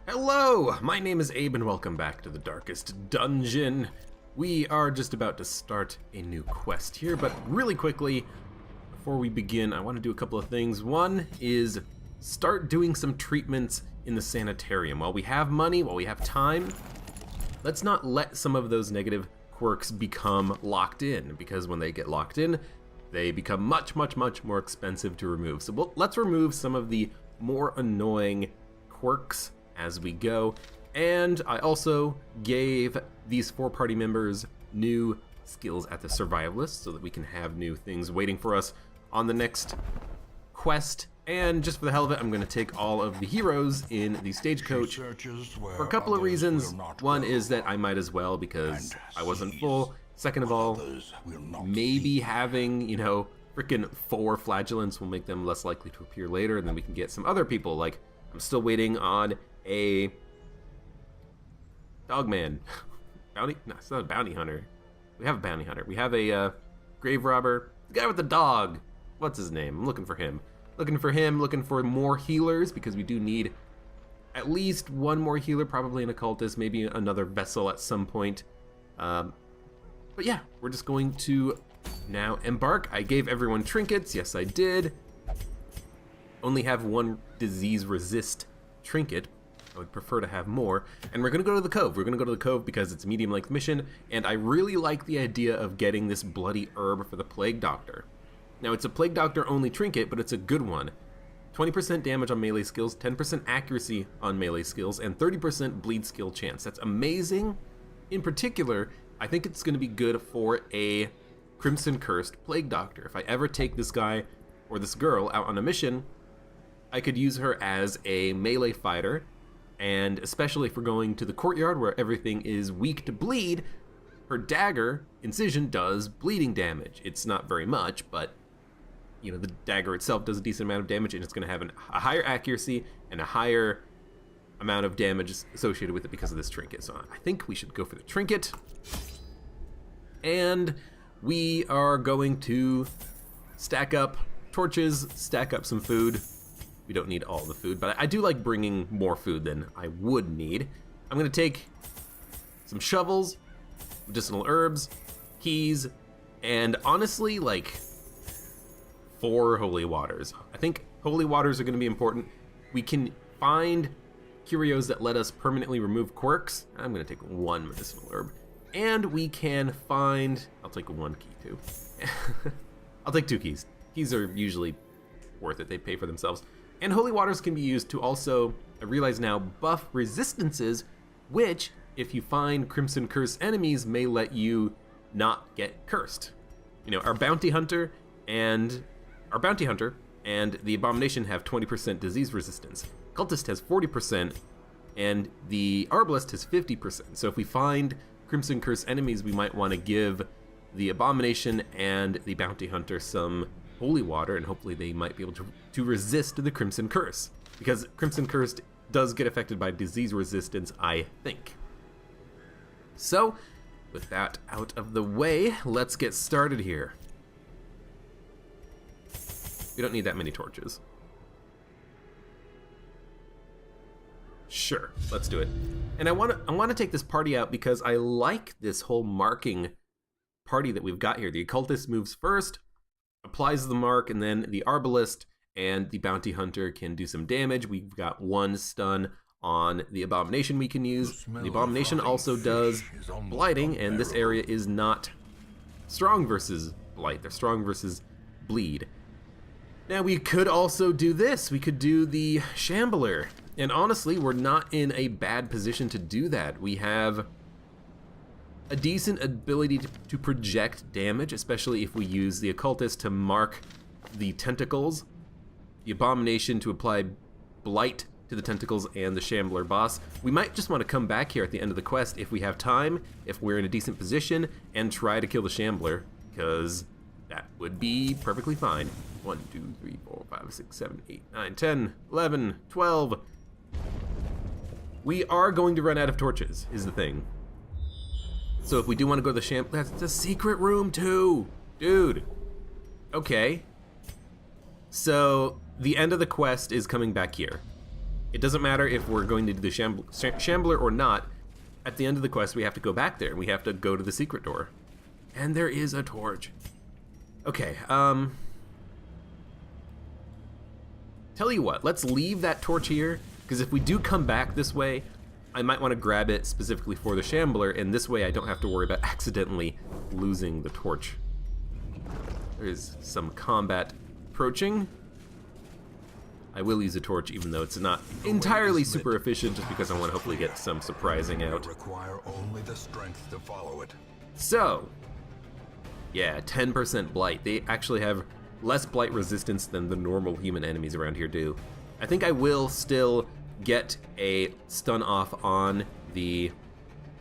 Hello, my name is Abe and welcome back to the Darkest Dungeon. We are just about to start a new quest here, but really quickly, before we begin, I want to do a couple of things. One is start doing some treatments in the sanitarium. While we have money, while we have time, let's not let some of those negative quirks become locked in, because when they get locked in, they become much more expensive to remove. So let's remove some of the more annoying quirks as we go. And I also gave these 4 party members new skills at the survivalist so that we can have new things waiting for us on the next quest. And just for the hell of it, I'm going to take all of the heroes in the stagecoach for a couple of reasons. One is that I might as well because I wasn't full. Second of all, maybe having, freaking 4 flagellants will make them less likely to appear later, and then we can get some other people. Like, I'm still waiting on a dogman. Bounty? No, it's not a bounty hunter. We have a bounty hunter. We have a grave robber. The guy with the dog. What's his name? I'm looking for him. Looking for more healers, because we do need at least 1 more healer, probably an occultist, maybe another vessel at some point. But yeah, we're just going to now embark. I gave everyone trinkets. Yes, I did. Only have 1 disease resist trinket. I would prefer to have more. And we're gonna go to the cove. We're gonna go to the cove because it's a medium length mission, and I really like the idea of getting this bloody herb for the plague doctor. Now, it's a plague doctor only trinket, but it's a good one. 20% damage on melee skills, 10% accuracy on melee skills, and 30% bleed skill chance. That's amazing. In particular, I think it's gonna be good for a Crimson Cursed plague doctor. If I ever take this guy or this girl out on a mission, I could use her as a melee fighter, and especially if we're going to the courtyard where everything is weak to bleed, her dagger incision does bleeding damage. It's not very much, but the dagger itself does a decent amount of damage, and it's going to have a higher accuracy and a higher amount of damage associated with it because of this trinket. So I think we should go for the trinket. And we are going to stack up torches, stack up some food. We don't need all the food, but I do like bringing more food than I would need. I'm gonna take some shovels, medicinal herbs, keys, and honestly, like 4 holy waters. I think holy waters are gonna be important. We can find curios that let us permanently remove quirks. I'm gonna take 1 medicinal herb. And we can find, I'll take 1 key too. I'll take 2 keys. Keys are usually worth it, they pay for themselves. And holy waters can be used to also, I realize now, buff resistances, which, if you find Crimson Curse enemies, may let you not get cursed. Our bounty hunter and the abomination have 20% disease resistance. Cultist has 40%, and the arbalist has 50%. So if we find Crimson Curse enemies, we might want to give the abomination and the bounty hunter some holy water, and hopefully they might be able to resist the Crimson Curse, because Crimson Curse does get affected by disease resistance, I think. So, with that out of the way, let's get started here. We don't need that many torches. Sure, let's do it. And I want to take this party out because I like this whole marking party that we've got here. The occultist moves first, applies the mark, and then the arbalist and the bounty hunter can do some damage. We've got 1 stun on the abomination we can use. The abomination also does blighting, and this area is not strong versus blight. They're strong versus bleed. Now we could also do this. We could do the shambler. And honestly, we're not in a bad position to do that. We have a decent ability to project damage, especially if we use the occultist to mark the tentacles, the abomination to apply blight to the tentacles, and the shambler boss. We might just want to come back here at the end of the quest if we have time, if we're in a decent position, and try to kill the shambler, because that would be perfectly fine. 1, 2, 3, 4, 5, 6, 7, 8, 9, 10, 11, 12. We are going to run out of torches, is the thing. So if we do want to go to the that's the secret room too, dude. Okay. So the end of the quest is coming back here. It doesn't matter if we're going to do the Shambler or not. At the end of the quest, we have to go back there, and we have to go to the secret door. And there is a torch. Okay, tell you what, let's leave that torch here, because if we do come back this way, I might want to grab it specifically for the Shambler, and this way I don't have to worry about accidentally losing the torch. There's some combat approaching. I will use a torch even though it's not entirely super efficient, just because I want to hopefully get some surprising out. Require only the strength to follow it. So, yeah, 10% blight. They actually have less blight resistance than the normal human enemies around here do. I think I will still get a stun off on the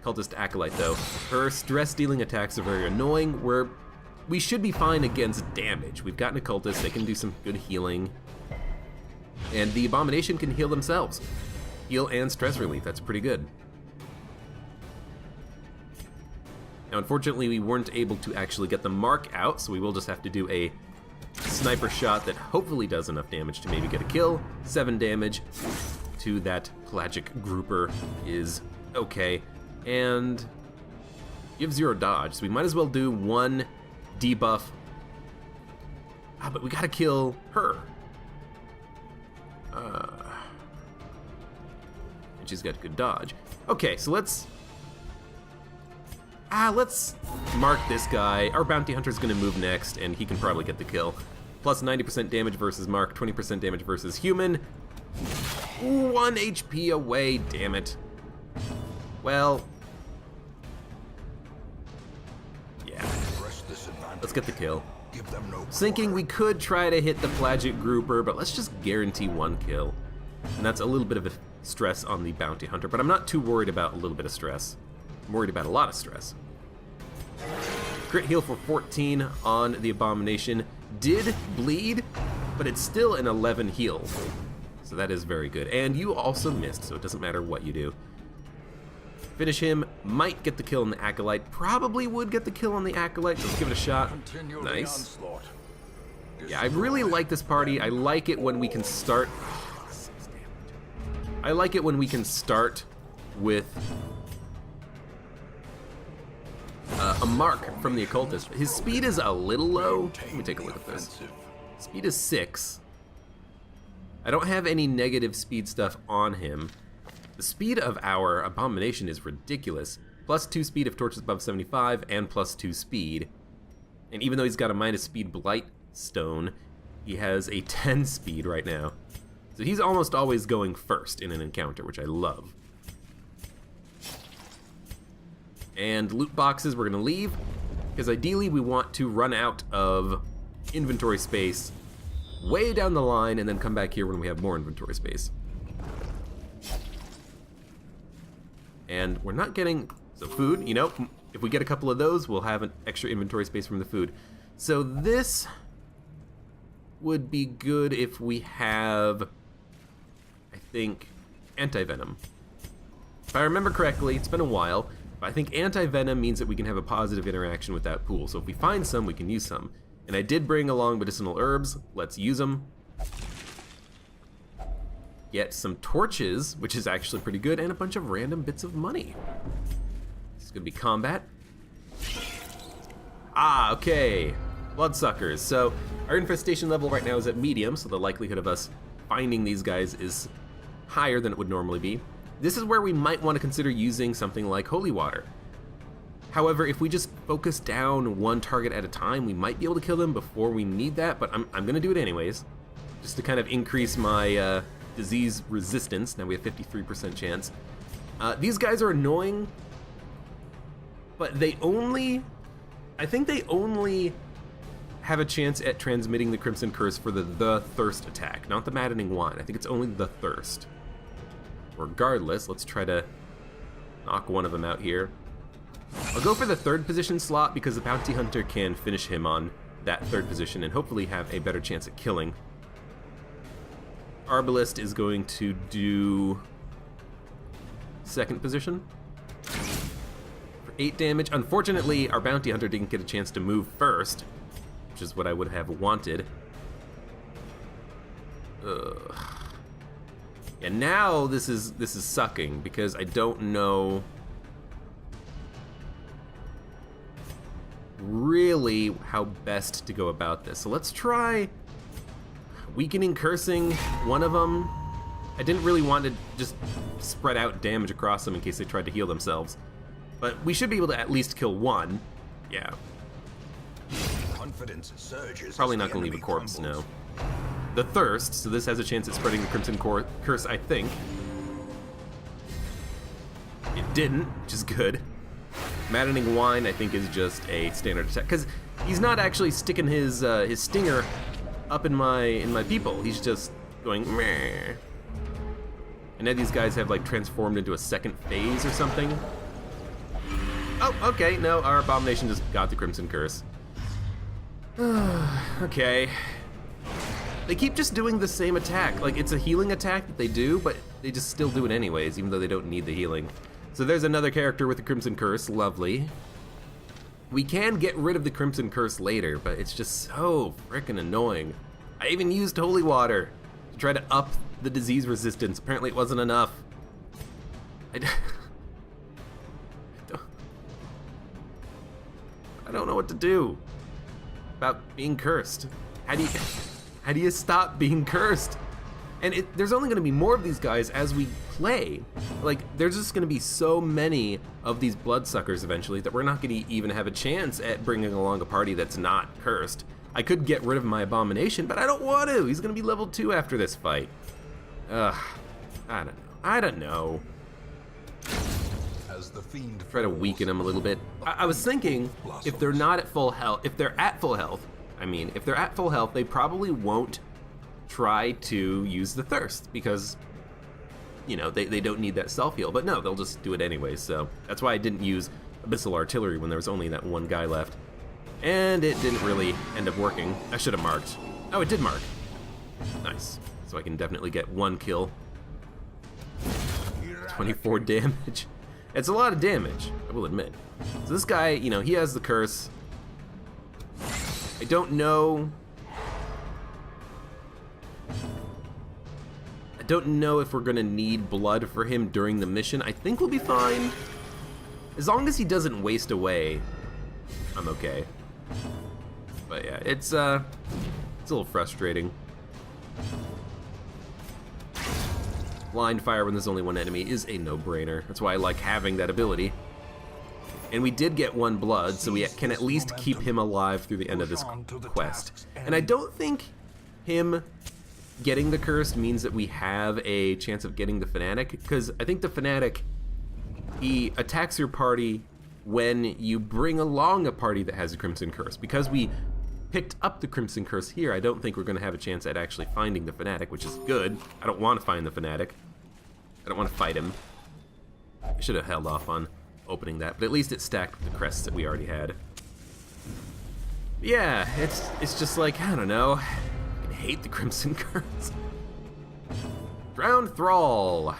cultist acolyte though. Her stress dealing attacks are very annoying. We should be fine against damage. We've gotten a cultist, they can do some good healing. And the Abomination can heal themselves. Heal and stress relief, that's pretty good. Now unfortunately we weren't able to actually get the mark out, so we will just have to do a sniper shot that hopefully does enough damage to maybe get a kill. 7 damage to that pelagic grouper is okay. And you have 0 dodge, so we might as well do 1 debuff. But we gotta kill her. And she's got good dodge. Okay, so let's mark this guy. Our bounty hunter's gonna move next, and he can probably get the kill. Plus 90% damage versus mark, 20% damage versus human. 1 HP away, damn it. Well, yeah. Let's get the kill. Thinking we could try to hit the pelagic grouper, but let's just guarantee 1 kill. And that's a little bit of a stress on the bounty hunter, but I'm not too worried about a little bit of stress. I'm worried about a lot of stress. Crit heal for 14 on the Abomination. Did bleed, but it's still an 11 heal. So that is very good. And you also missed, so it doesn't matter what you do. Finish him, might get the kill on the Acolyte, probably would get the kill on the Acolyte, so let's give it a shot. Nice. Yeah, I really like this party. I like it when we can start... I like it when we can start with a mark from the occultist. His speed is a little low. Let me take a look at this. Speed is 6. I don't have any negative speed stuff on him. The speed of our Abomination is ridiculous. Plus 2 speed if torch is above 75, and plus 2 speed. And even though he's got a minus speed blight stone, he has a 10 speed right now. So he's almost always going first in an encounter, which I love. And loot boxes we're gonna leave, because ideally we want to run out of inventory space way down the line and then come back here when we have more inventory space. And we're not getting, so food, you know, if we get a couple of those, we'll have an extra inventory space from the food. So this would be good if we have, I think, anti-venom. If I remember correctly, it's been a while, but I think anti-venom means that we can have a positive interaction with that pool. So if we find some, we can use some. And I did bring along medicinal herbs, let's use them. Get some torches, which is actually pretty good, and a bunch of random bits of money. This is gonna be combat. Ah, okay. Bloodsuckers. So our infestation level right now is at medium, so the likelihood of us finding these guys is higher than it would normally be. This is where we might want to consider using something like holy water. However, if we just focus down one target at a time, we might be able to kill them before we need that, but I'm gonna do it anyways, just to kind of increase my disease resistance. Now we have 53% chance. These guys are annoying, but I think they only have a chance at transmitting the Crimson Curse for the Thirst attack, not the Maddening Wine. I think it's only the Thirst. Regardless, let's try to knock one of them out here. I'll go for the 3rd position slot because the Bounty Hunter can finish him on that 3rd position and hopefully have a better chance at killing. Arbalist is going to do 2nd position for 8 damage. Unfortunately, our Bounty Hunter didn't get a chance to move first, which is what I would have wanted. And now this is sucking because I don't know really how best to go about this. So let's try weakening, cursing one of them. I didn't really want to just spread out damage across them in case they tried to heal themselves. But we should be able to at least kill one. Yeah. Confidence surges. Probably not going to leave a corpse, no. The Thirst, so this has a chance at spreading the Crimson Curse, I think. It didn't, which is good. Maddening Wine, I think, is just a standard attack, because he's not actually sticking his stinger up in my people. He's just going meh. And now these guys have like transformed into a second phase or something. Oh, okay, no, our Abomination just got the Crimson Curse. Okay. They keep just doing the same attack. Like, it's a healing attack that they do, but they just still do it anyways, even though they don't need the healing. So there's another character with the Crimson Curse, lovely. We can get rid of the Crimson Curse later, but it's just so frickin' annoying. I even used holy water to try to up the disease resistance. Apparently it wasn't enough. I don't know what to do about being cursed. How do you stop being cursed? And there's only gonna be more of these guys as we play. Like, there's just gonna be so many of these bloodsuckers eventually that we're not gonna even have a chance at bringing along a party that's not cursed. I could get rid of my Abomination, but I don't want to. He's gonna be level 2 after this fight. Ugh, I don't know. As the fiend Try to weaken him a little bit. I was thinking, if they're not at full health, if they're at full health, they probably won't try to use the Thirst because, you know, they don't need that self-heal. But no, they'll just do it anyway, so that's why I didn't use Abyssal Artillery when there was only that one guy left. And it didn't really end up working. I should have marked. Oh, it did mark. Nice. So I can definitely get one kill. 24 damage. It's a lot of damage, I will admit. So this guy, you know, he has the curse. I don't know if we're gonna need blood for him during the mission. I think we'll be fine. As long as he doesn't waste away, I'm okay. But yeah, it's a little frustrating. Blind fire when there's only one enemy is a no-brainer. That's why I like having that ability. And we did get one blood, so we can at least keep him alive through the end of this quest. And I don't think him getting the curse means that we have a chance of getting the Fanatic, because I think the Fanatic, he attacks your party when you bring along a party that has a Crimson Curse. Because we picked up the Crimson Curse here, I don't think we're going to have a chance at actually finding the Fanatic, which is good. I don't want to find the Fanatic. I don't want to fight him. I should have held off on opening that, but at least it stacked with the crests that we already had. Yeah, it's just like, I don't know. I hate the Crimson Curse. Drowned Thrall.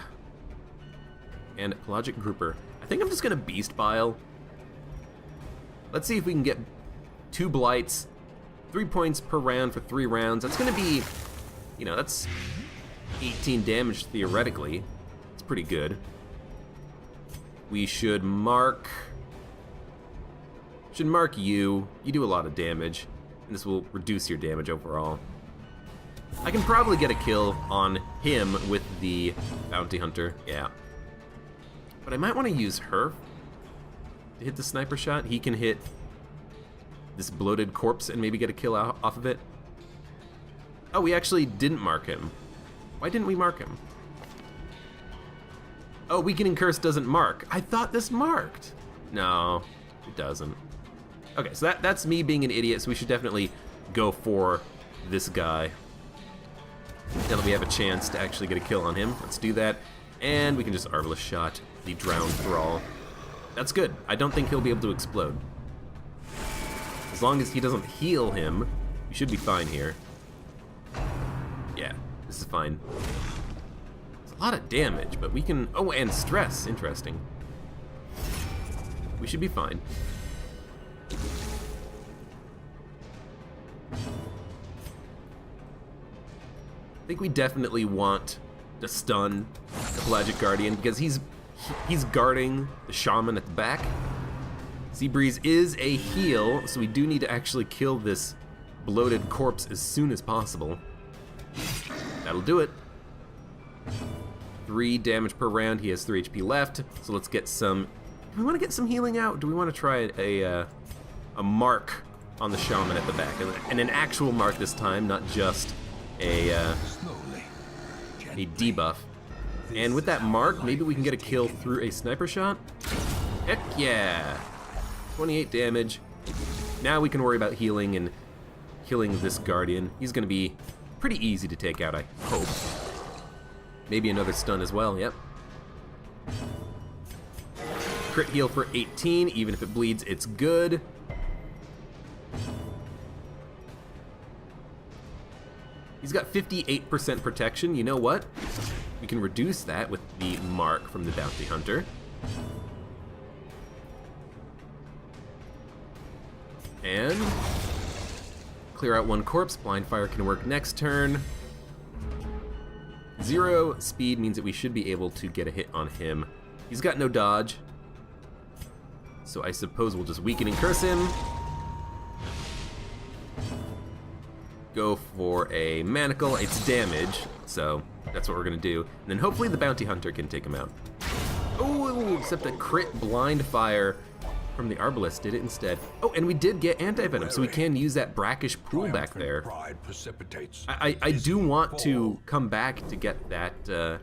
And Pelagic Grouper. I think I'm just going to Beast Bile. Let's see if we can get 2 Blights. 3 points per round for 3 rounds. That's gonna be, you know, that's 18 damage theoretically. It's pretty good. We should mark you. You do a lot of damage, and this will reduce your damage overall. I can probably get a kill on him with the Bounty Hunter, yeah. But I might want to use her to hit the sniper shot. He can hit this bloated corpse and maybe get a kill off of it. Oh, we actually didn't mark him. Why didn't we mark him? Oh, Weakening Curse doesn't mark. I thought this marked. No, it doesn't. Okay, so that's me being an idiot, so we should definitely go for this guy. Now that we have a chance to actually get a kill on him, let's do that. And we can just Arbalest Shot the Drowned Thrall. That's good. I don't think he'll be able to explode. As long as he doesn't heal him, we should be fine here. Yeah, this is fine. It's a lot of damage, but we can... Oh, and stress. Interesting. We should be fine. I think we definitely want to stun the Pelagic Guardian because he's guarding the Shaman at the back. Seabreeze is a heal, so we do need to actually kill this bloated corpse as soon as possible. That'll do it. 3 damage per round. He has 3 HP left, so let's get some. Do we want to get some healing out? Do we want to try a mark on the Shaman at the back, and an actual mark this time, not just a debuff? And with that mark, maybe we can get a kill through a sniper shot. Heck yeah! 28 damage. Now we can worry about healing and killing this Guardian. He's gonna be pretty easy to take out, I hope. Maybe another stun as well, yep. Crit heal for 18, even if it bleeds, it's good. He's got 58% protection. You know what? We can reduce that with the mark from the Bounty Hunter. And clear out 1 corpse. Blind Fire can work next turn. 0 speed means that we should be able to get a hit on him. He's got no dodge, so I suppose we'll just weaken and curse him. Go for a manacle. It's damage, so that's what we're gonna do. And then hopefully the Bounty Hunter can take him out. Oh, except a crit blind fire from the Arbalest did it instead. Oh, and we did get anti-venom, so we can use that brackish pool back there. I do want to come back to get that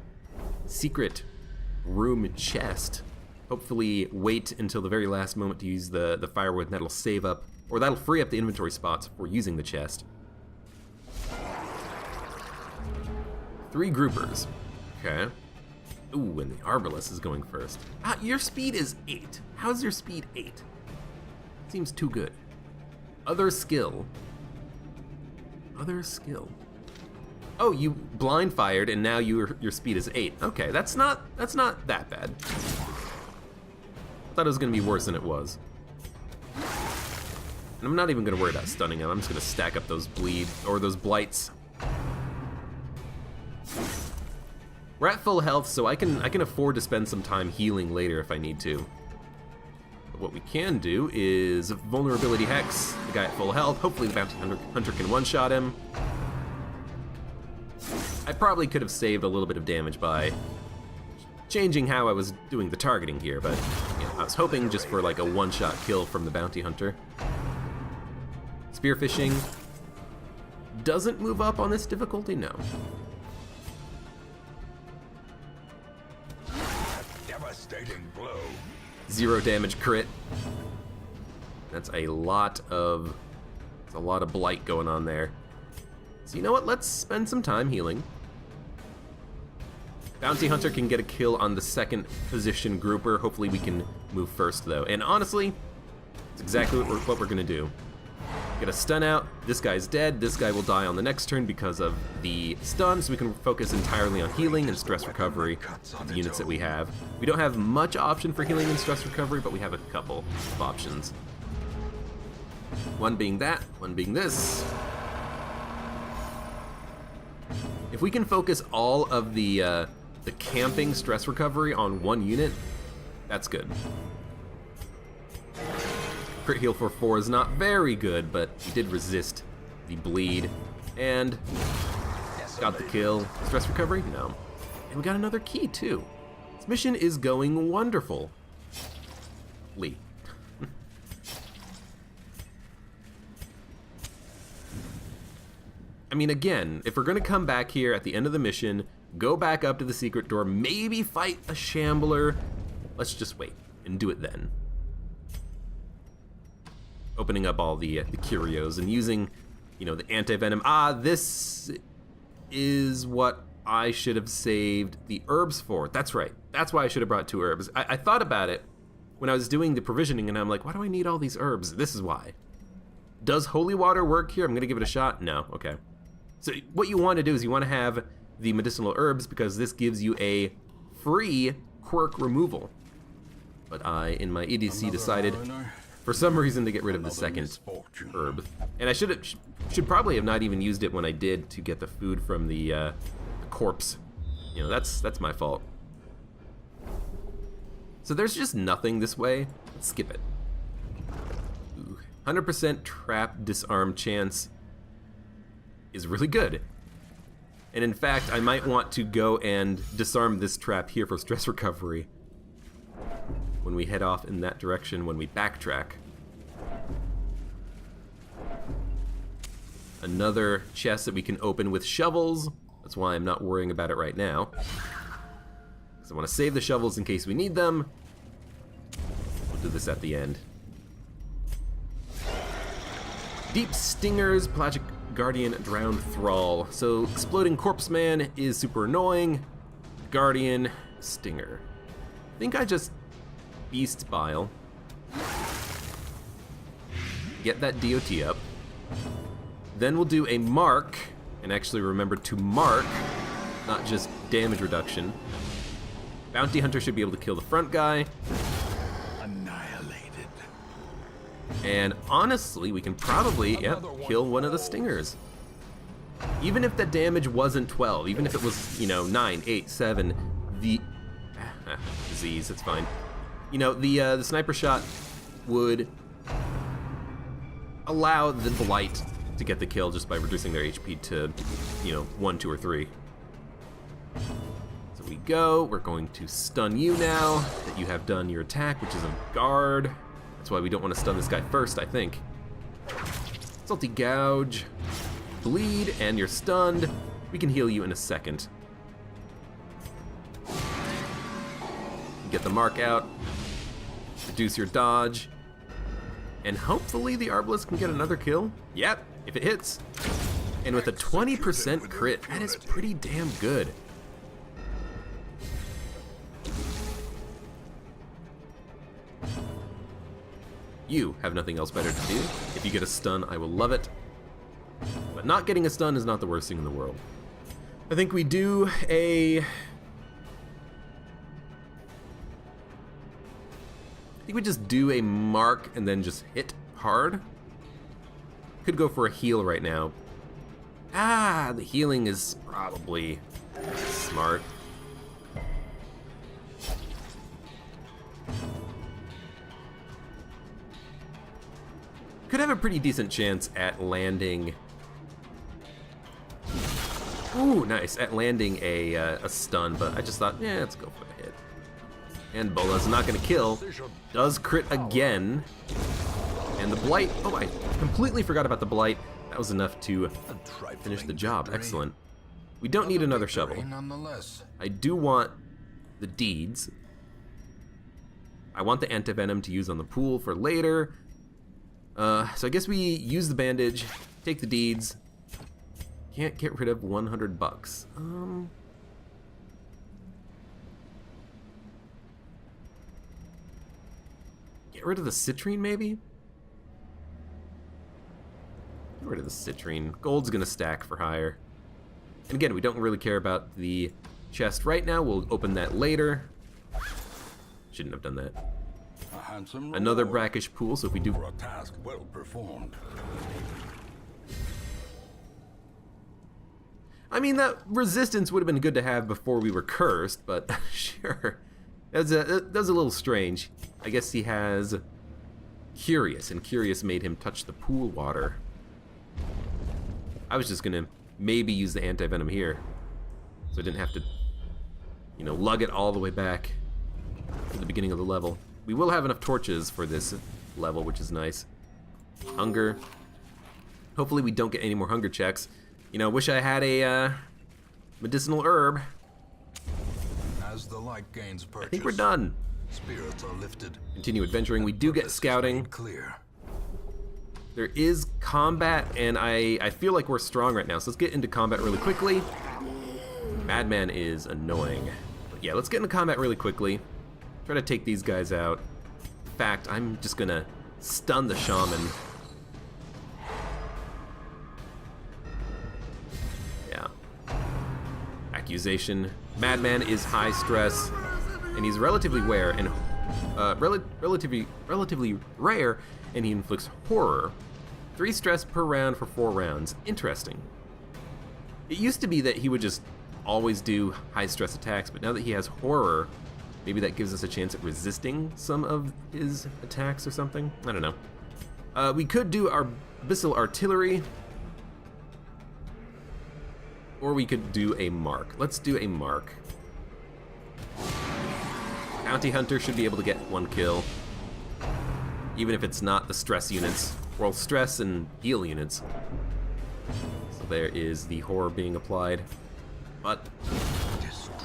secret room chest. Hopefully wait until the very last moment to use the firewood, and that'll save up, or that'll free up the inventory spots for using the chest. 3 groupers. Okay. Ooh, and the Arbalest is going first. Your speed is 8. How's your speed 8? Seems too good. Other skill. Other skill. Oh, you blind fired and now your speed is 8. Okay, that's not that bad. I thought it was gonna be worse than it was. And I'm not even gonna worry about stunning him. I'm just gonna stack up those bleed or those blights. We're at full health, so I can afford to spend some time healing later if I need to. But what we can do is vulnerability hex the guy at full health. Hopefully the Bounty Hunter can one-shot him. I probably could have saved a little bit of damage by changing how I was doing the targeting here, but you know, I was hoping just for like a one-shot kill from the Bounty Hunter. Spearfishing doesn't move up on this difficulty, no. Devastating blow. 0 damage crit. That's a lot of blight going on there. So you know what? Let's spend some time healing. Bounty Hunter can get a kill on the 2nd position grouper. Hopefully we can move first though. And honestly, it's exactly what we're gonna do. Get a stun out. This guy's dead. This guy will die on the next turn because of the stun, so we can focus entirely on healing and stress recovery with the units that we have. We don't have much option for healing and stress recovery, but we have a couple of options. One being that, one being this. If we can focus all of the camping stress recovery on 1 unit, that's good. Crit heal for 4 is not very good, but he did resist the bleed and got the kill. Stress recovery? No. And we got another key too. This mission is going wonderful. Lee. I mean, again, if we're gonna come back here at the end of the mission, go back up to the secret door, maybe fight a shambler, let's just wait and do it then. Opening up all the curios and using, you know, the anti-venom. This is what I should have saved the herbs for. That's right. That's why I should have brought 2 herbs. I thought about it when I was doing the provisioning, and I'm like, why do I need all these herbs? This is why. Does holy water work here? I'm gonna give it a shot. No, okay. So what you want to do is you want to have the medicinal herbs because this gives you a free quirk removal. But I, in my EDC, decided for some reason to get rid of the 2nd herb. And I should probably have not even used it when I did to get the food from the corpse You know, that's my fault. So there's just nothing this way. Let's skip it. Ooh, 100% trap disarm chance is really good. And in fact, I might want to go and disarm this trap here for stress recovery when we head off in that direction when we backtrack. Another chest that we can open with shovels. That's why I'm not worrying about it right now, because I want to save the shovels in case we need them. We'll do this at the end. Deep Stingers, Pelagic Guardian, Drowned Thrall. So Exploding Corpse Man is super annoying. Guardian, Stinger. I think I just Beast Bile. Get that DOT up. Then we'll do a mark, and actually remember to mark, not just damage reduction. Bounty Hunter should be able to kill the front guy. Annihilated. And honestly, we can probably, kill one of the stingers. Even if the damage wasn't 12, even if it was, 9, 8, 7, the... disease, it's fine. The sniper shot would allow the blight to get the kill just by reducing their HP to, 1, 2, or 3. So we go, we're going to stun you now that you have done your attack, which is a guard. That's why we don't want to stun this guy first, I think. Salty Gouge, bleed, and you're stunned. We can heal you in a second. Get the mark out, reduce your dodge, and hopefully the Arbalest can get another kill. Yep, if it hits. And with a 20% crit, that is pretty damn good. You have nothing else better to do. If you get a stun, I will love it. But not getting a stun is not the worst thing in the world. I think we do a... I think we just do a mark and then just hit hard. Could go for a heal right now. The healing is probably smart. Could have a pretty decent chance at landing. Ooh, nice, at landing a stun, but I just thought, let's go for the hit. And Bola's not gonna kill. Does crit again. And the blight, I completely forgot about the blight. That was enough to finish the job. Excellent. We don't need another shovel. I do want the deeds. I want the antivenom to use on the pool for later. So I guess we use the bandage, take the deeds. Can't get rid of 100 bucks. Get rid of the citrine, maybe? Get rid of the citrine. Gold's gonna stack for higher. And again, we don't really care about the chest right now. We'll open that later. Shouldn't have done that. Another brackish pool, so if we do... For a task well performed. I mean, that resistance would have been good to have before we were cursed, but sure. That's a little strange. I guess he has Curious, and Curious made him touch the pool water. I was just gonna maybe use the anti-venom here, so I didn't have to, lug it all the way back to the beginning of the level. We will have enough torches for this level, which is nice. Hunger. Hopefully we don't get any more hunger checks. Wish I had a medicinal herb. As the light gains purchase, I think we're done. Spirits are lifted. Continue adventuring. We do get scouting. Clear. There is combat, and I feel like we're strong right now, so let's get into combat really quickly. Madman is annoying. But yeah, let's get into combat really quickly. Try to take these guys out. In fact, I'm just gonna stun the shaman. Yeah. Accusation. Madman is high stress, and he's relatively rare, and relatively rare, and he inflicts horror. 3 stress per round for 4 rounds. Interesting. It used to be that he would just always do high stress attacks, but now that he has horror, maybe that gives us a chance at resisting some of his attacks or something. I don't know. We could do our Abyssal Artillery, or we could do a Mark. Let's do a Mark. Bounty Hunter should be able to get 1 kill, even if it's not the stress units. Well, stress and heal units. So there is the horror being applied. But,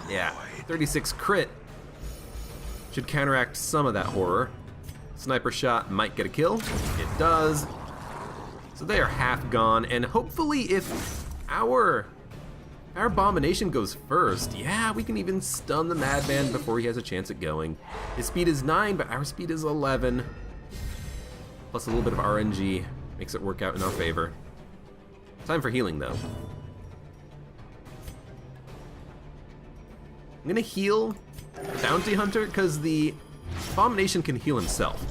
yeah, 36 crit should counteract some of that horror. Sniper shot might get a kill. It does. So they are half gone, and hopefully if our Abomination goes first, yeah, we can even stun the Madman before he has a chance at going. His speed is 9, but our speed is 11. Plus a little bit of RNG makes it work out in our favor. Time for healing, though. I'm gonna heal the Bounty Hunter because the Abomination can heal himself.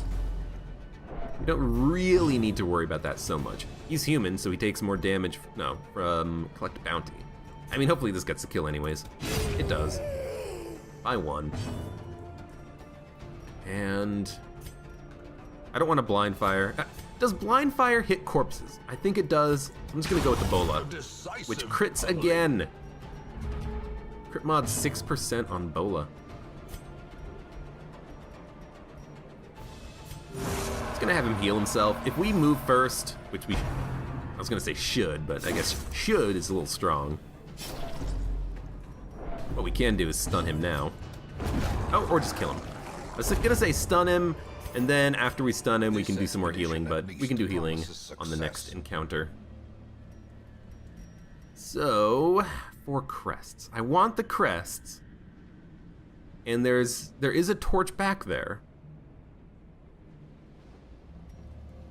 We don't really need to worry about that so much. He's human, so he takes more damage from collect bounty. I mean, hopefully this gets a kill anyways. It does. By 1. And I don't want to blind fire. Does blind fire hit corpses? I think it does. I'm just gonna go with the Bola, which crits again. Crit mod 6% on Bola. It's gonna have him heal himself. If we move first, which I was gonna say should, but I guess should is a little strong. What we can do is stun him now. Oh, or just kill him. I was gonna say stun him, and then after we stun him, we can do some more healing, but we can do healing on the next encounter. So, for crests. I want the crests, and there is a torch back there.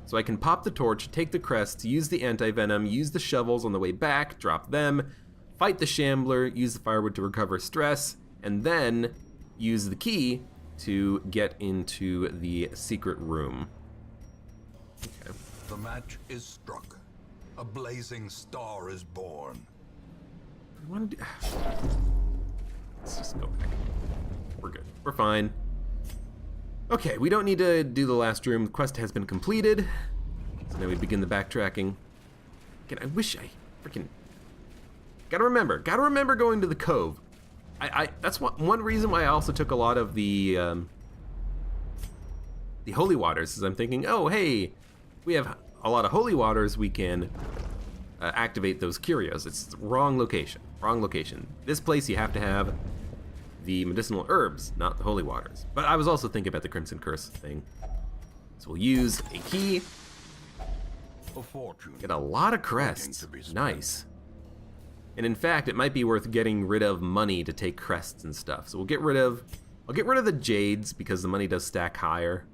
So I can pop the torch, take the crests, use the anti-venom, use the shovels on the way back, drop them, fight the Shambler, use the firewood to recover stress, and then use the key to get into the secret room. Okay. The match is struck. A blazing star is born. I want to do... Let's just go back. We're good. We're fine. Okay, we don't need to do the last room. The quest has been completed. So now we begin the backtracking. Again, I wish I freaking... Gotta remember going to the cove. That's one reason why I also took a lot of the holy waters, is I'm thinking, oh hey, we have a lot of holy waters, we can activate those curios. It's the wrong location. This place you have to have the medicinal herbs, not the holy waters. But I was also thinking about the Crimson Curse thing. So we'll use a key. A fortune. Get a lot of crests. Nice. And in fact, it might be worth getting rid of money to take crests and stuff. So I'll get rid of the jades because the money does stack higher.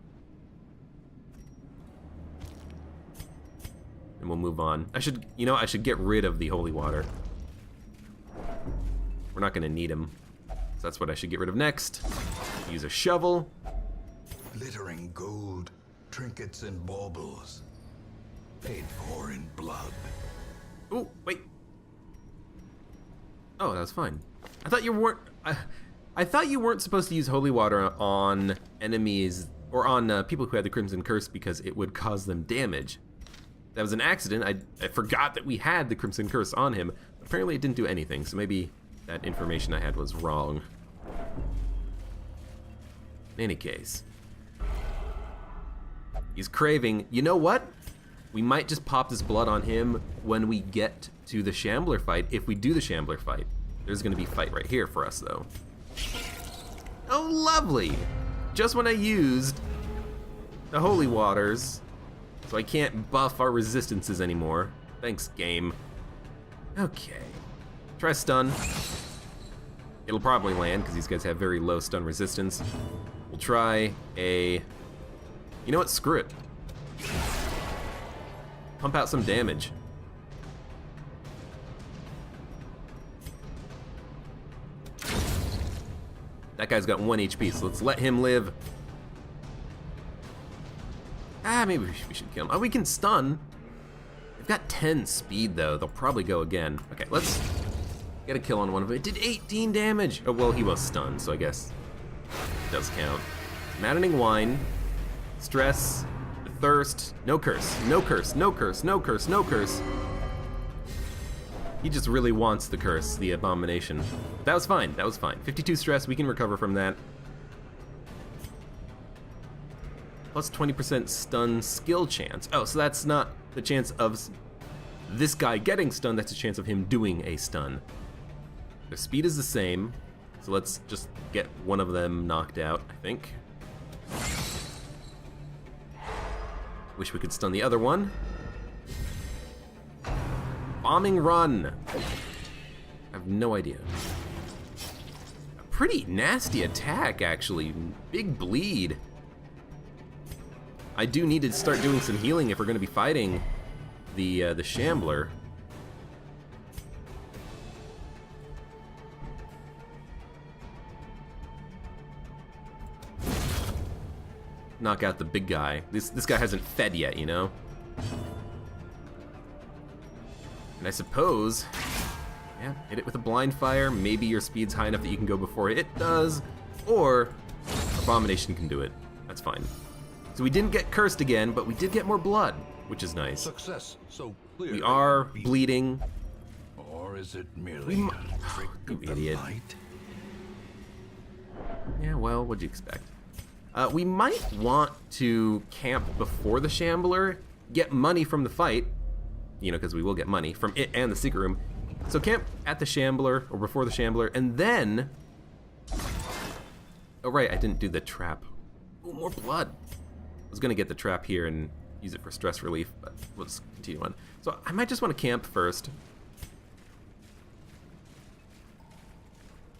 And we'll move on. I should get rid of the holy water. We're not gonna need them. So that's what I should get rid of next. Use a shovel. Glittering gold, trinkets and baubles, paid for in blood. Oh, wait. Oh, that was fine. I thought you weren't. I thought you weren't supposed to use holy water on enemies or on people who had the Crimson Curse because it would cause them damage. That was an accident. I forgot that we had the Crimson Curse on him. Apparently, it didn't do anything. So maybe that information I had was wrong. In any case, he's craving. You know what? We might just pop this blood on him when we get to the Shambler fight. If we do the Shambler fight, there's going to be a fight right here for us, though. Oh, lovely! Just when I used the holy waters, so I can't buff our resistances anymore. Thanks, game. Okay. Try stun. It'll probably land, because these guys have very low stun resistance. We'll try a... You know what? Screw it. Pump out some damage. That guy's got 1 HP, so let's let him live. Maybe we should kill him. Oh, we can stun. They've got 10 speed, though. They'll probably go again. Okay, let's Get a kill on one of them. It did 18 damage. Oh, well, he was stunned, so I guess it does count. Maddening Wine, Stress, Thirst, no curse, no curse, no curse, no curse, no curse. He just really wants the curse, the abomination. That was fine, that was fine. 52 stress, we can recover from that. Plus 20% stun skill chance. Oh, so that's not the chance of this guy getting stunned, that's a chance of him doing a stun. Their speed is the same, so let's just get one of them knocked out, I think. Wish we could stun the other one. Bombing Run. I have no idea. A pretty nasty attack, actually. Big bleed. I do need to start doing some healing if we're going to be fighting the Shambler. Knock out the big guy. This guy hasn't fed yet, you know? And I suppose, yeah, hit it with a blind fire. Maybe your speed's high enough that you can go before it does, or Abomination can do it. That's fine. So we didn't get cursed again, but we did get more blood, which is nice. Success so clear. We are bleeding. Or is it merely a trick You of the idiot. light? Yeah, well, what'd you expect? We might want to camp before the Shambler, get money from the fight, you know, because we will get money from it and the secret room. So camp at the Shambler, or before the Shambler, and then... Oh right, I didn't do the trap. Ooh, more blood. I was gonna get the trap here and use it for stress relief, but we'll just continue on. So I might just want to camp first.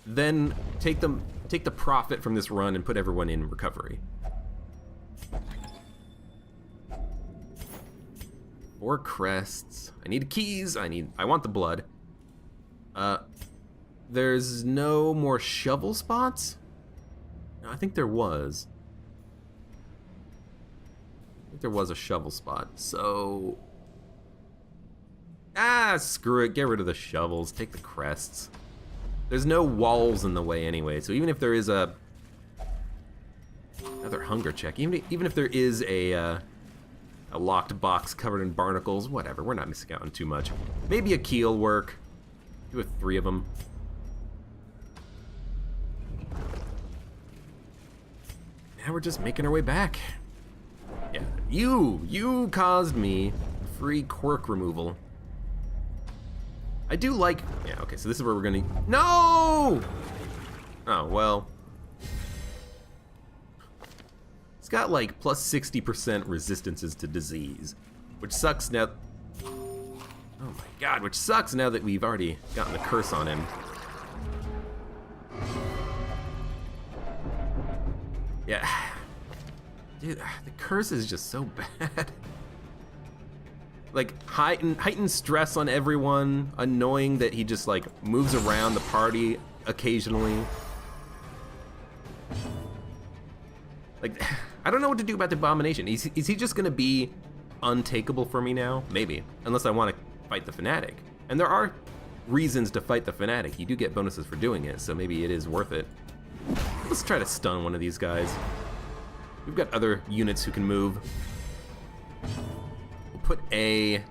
Then take the profit from this run and put everyone in recovery. 4 crests. I need keys. I want the blood. There's no more shovel spots? No, I think there was. I think there was a shovel spot. So screw it. Get rid of the shovels. Take the crests. There's no walls in the way anyway, so even if there is another hunger check, even if there is a locked box covered in barnacles, whatever, we're not missing out on too much. Maybe a key will work. Do it 3 of them. Now we're just making our way back. Yeah, you caused me free quirk removal. I do like, yeah, okay, so this is where we're gonna, no! Oh, well. It's got like plus 60% resistances to disease, which sucks now, oh my god, which sucks now that we've already gotten the curse on him. Yeah, dude, the curse is just so bad. Like, heightened stress on everyone, annoying that he just, like, moves around the party occasionally. Like, I don't know what to do about the Abomination. Is he just gonna be untakeable for me now? Maybe, unless I want to fight the Fanatic. And there are reasons to fight the Fanatic. You do get bonuses for doing it, so maybe it is worth it. Let's try to stun one of these guys. We've got other units who can move. Put a...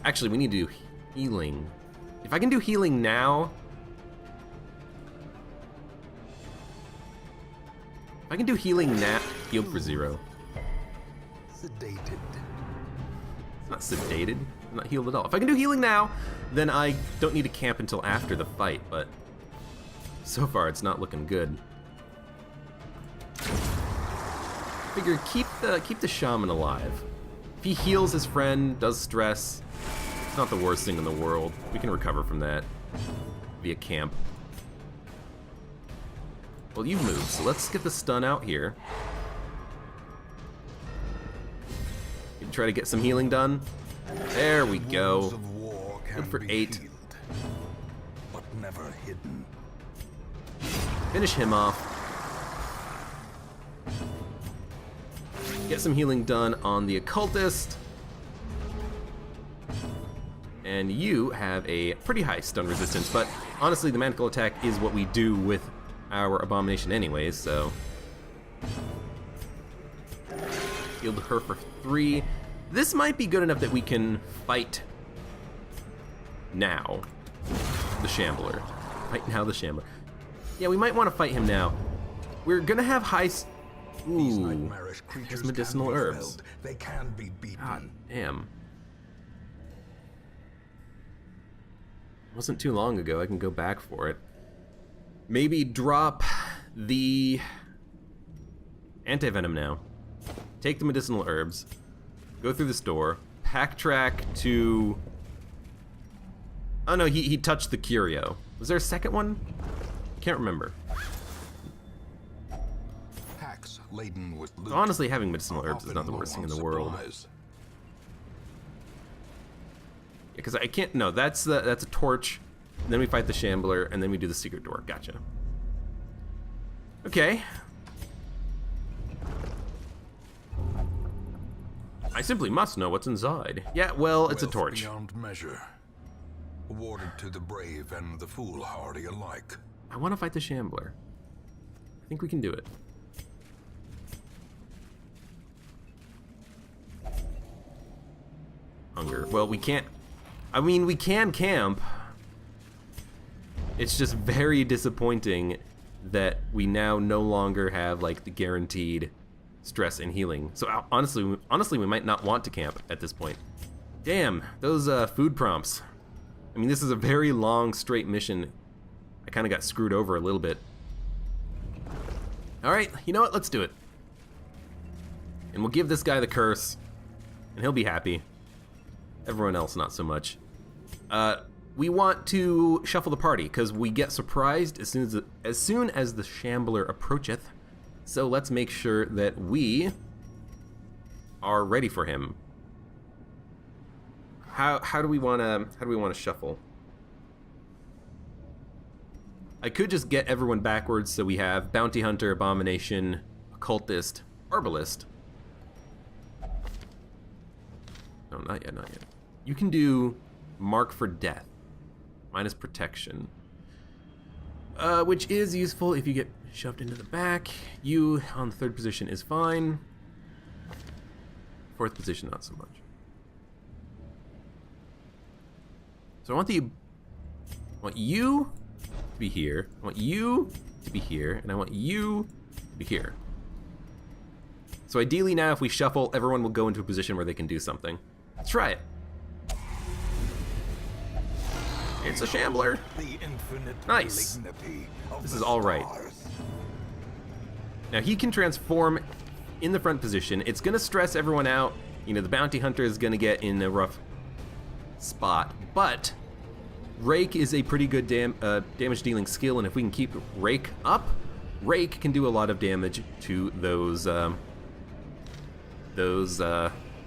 Actually, we need to do healing. If I can do healing now... If I can do healing now... Healed for 0. Sedated. It's not sedated. I'm not healed at all. If I can do healing now, then I don't need to camp until after the fight, but... So far, it's not looking good. Figure, keep the shaman alive. If he heals his friend, does stress, it's not the worst thing in the world. We can recover from that via camp. Well, you've moved, so let's get the stun out here. Maybe try to get some healing done. There we go. Good for 8. Healed, but never hidden. Finish him off. Get some healing done on the occultist. And you have a pretty high stun resistance, but honestly, the magical attack is what we do with our abomination anyways, so... Healed her for 3. This might be good enough that we can fight now the Shambler. Fight now the Shambler. Yeah, we might want to fight him now. We're gonna have high... Ooh, there's medicinal herbs. They can be beaten. God damn. Wasn't too long ago, I can go back for it. Maybe drop the anti-venom now. Take the medicinal herbs. Go through this door. Pack track to... Oh no, he touched the curio. Was there a second one? Can't remember. Packs laden with loot. So honestly, having medicinal herbs is not the worst thing in the world. Because I can't. No, that's a torch. And then we fight the Shambler, and then we do the secret door. Gotcha. Okay. I simply must know what's inside. Yeah, well, it's a Wealth torch. Beyond measure. Awarded to the brave and the foolhardy alike. I want to fight the Shambler. I think we can do it. Hunger. Well, we can't. I mean, we can camp. It's just very disappointing that we now no longer have like the guaranteed stress and healing. So honestly, we might not want to camp at this point. Damn, those food prompts. I mean, this is a very long, straight mission. I kind of got screwed over a little bit. All right, you know what? Let's do it. And we'll give this guy the curse, and he'll be happy. Everyone else, not so much. We want to shuffle the party because we get surprised as soon as the Shambler approacheth. So let's make sure that we are ready for him. How do we want to shuffle? I could just get everyone backwards, so we have Bounty Hunter, Abomination, Occultist, Arbalist. No, not yet, not yet. You can do Mark for Death, minus Protection, which is useful if you get shoved into the back. You on the 3rd position is fine. 4th position, not so much. So I want you to be here. I want you to be here, and I want you to be here. So ideally now, if we shuffle, everyone will go into a position where they can do something. Let's try it. It's a Shambler. Nice. This is all right. Now he can transform in the front position. It's gonna stress everyone out. You know, the Bounty Hunter is gonna get in a rough spot, but Rake is a pretty good damage dealing skill, and if we can keep Rake up, Rake can do a lot of damage to those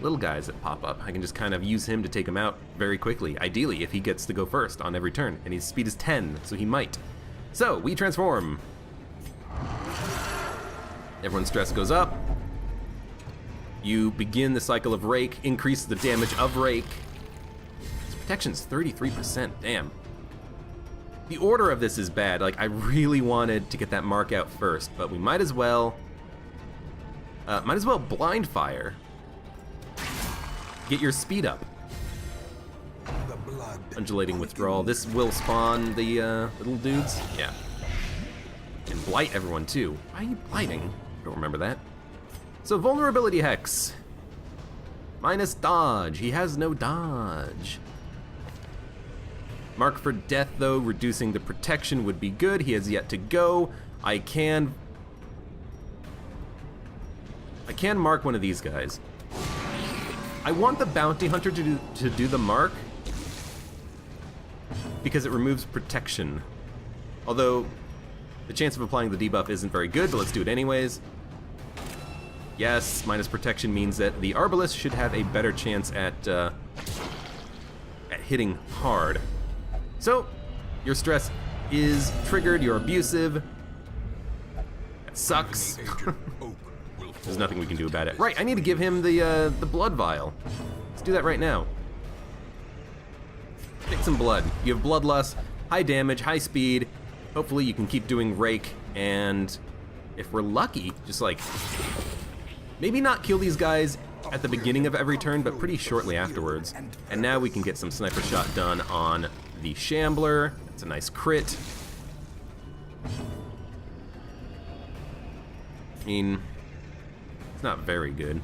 little guys that pop up. I can just kind of use him to take him out very quickly, ideally if he gets to go first on every turn, and his speed is 10, so he might. So, we transform. Everyone's stress goes up. You begin the cycle of Rake, increase the damage of Rake. His protection's 33%, damn. The order of this is bad. Like, I really wanted to get that mark out first, but we might as well blind fire. Get your speed up. Undulating withdrawal. This will spawn the little dudes. Yeah. And blight everyone too. Why are you blighting? I don't remember that. So vulnerability hex. Minus dodge. He has no dodge. Mark for death though, reducing the protection would be good. He has yet to go. I can mark one of these guys. I want the Bounty Hunter to do the mark because it removes protection. Although the chance of applying the debuff isn't very good, but let's do it anyways. Yes, minus protection means that the Arbalist should have a better chance at hitting hard. So, your stress is triggered, you're abusive. That sucks. There's nothing we can do about it. Right, I need to give him the blood vial. Let's do that right now. Take some blood. You have bloodlust, high damage, high speed. Hopefully you can keep doing rake, and if we're lucky, just like, maybe not kill these guys at the beginning of every turn, but pretty shortly afterwards. And now we can get some sniper shot done on the Shambler. It's a nice crit. I mean, it's not very good.